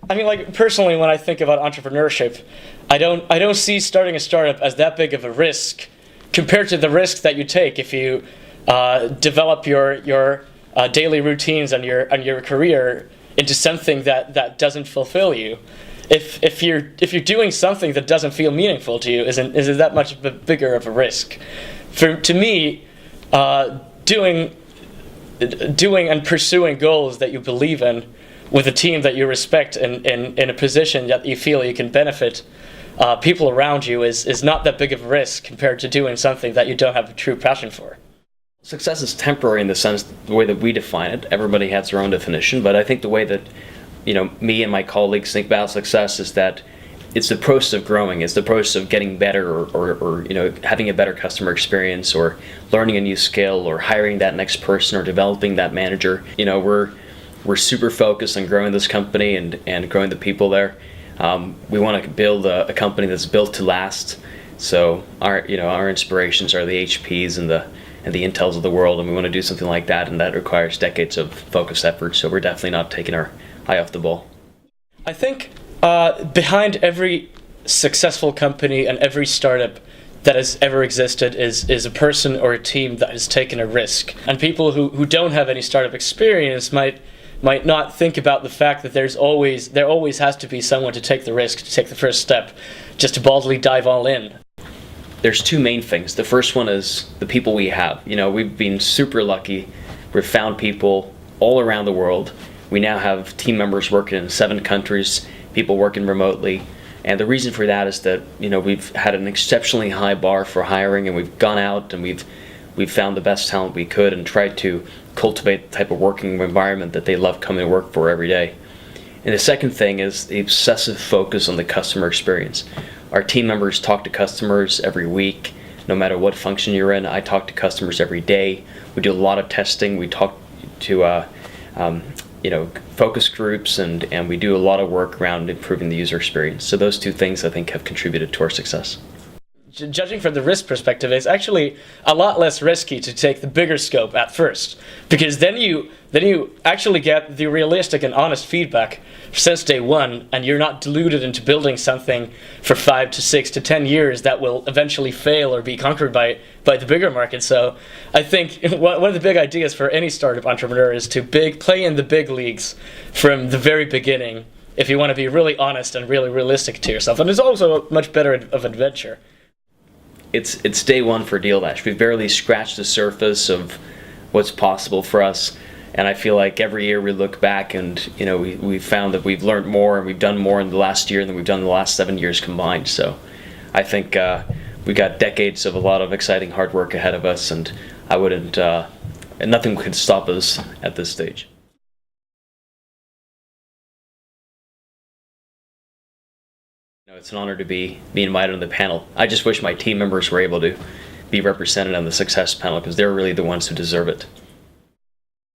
I mean, like, personally, when I think about entrepreneurship, I don't see starting a startup as that big of a risk compared to the risks that you take if you develop your daily routines and your career into something that doesn't fulfill you. If you're doing something that doesn't feel meaningful to you, isn't that much bigger of a risk? To me, doing and pursuing goals that you believe in with a team that you respect in a position that you feel you can benefit people around you is not that big of a risk compared to doing something that you don't have a true passion for. Success is temporary in the sense, the way that we define it. Everybody has their own definition, but I think the way that me and my colleagues think about success is that it's the process of growing, it's the process of getting better or having a better customer experience or learning a new skill or hiring that next person or developing that manager. We're super focused on growing this company and growing the people there. We want to build a company that's built to last. So our inspirations are the HPs and the Intels of the world, and we want to do something like that, and that requires decades of focused effort. So we're definitely not taking our eye off the ball. I think behind every successful company and every startup that has ever existed is a person or a team that has taken a risk. And people who don't have any startup experience might not think about the fact that there always has to be someone to take the risk, to take the first step, just to boldly dive all in. There's two main things. The first one is the people we have. We've been super lucky. We've found people all around the world. We now have team members working in 7 countries, people working remotely. And the reason for that is that, we've had an exceptionally high bar for hiring, and we've gone out and we've found the best talent we could and tried to cultivate the type of working environment that they love coming to work for every day. And the second thing is the obsessive focus on the customer experience. Our team members talk to customers every week, no matter what function you're in. I talk to customers every day. We do a lot of testing. We talk to focus groups, and we do a lot of work around improving the user experience. So those two things, I think, have contributed to our success. Judging from the risk perspective, it's actually a lot less risky to take the bigger scope at first, because then you actually get the realistic and honest feedback since day one, and you're not deluded into building something for 5 to 6 to 10 years that will eventually fail or be conquered by the bigger market. So I think one of the big ideas for any startup entrepreneur is to play in the big leagues from the very beginning if you want to be really honest and really realistic to yourself. And it's also much better of an adventure. It's day one for Deal Dash. We've barely scratched the surface of what's possible for us, and I feel like every year we look back and we've found that we've learned more and we've done more in the last year than we've done in the last 7 years combined. So I think we got decades of a lot of exciting hard work ahead of us, and and nothing could stop us at this stage. It's an honor to be invited on the panel. I just wish my team members were able to be represented on the success panel, because they're really the ones who deserve it.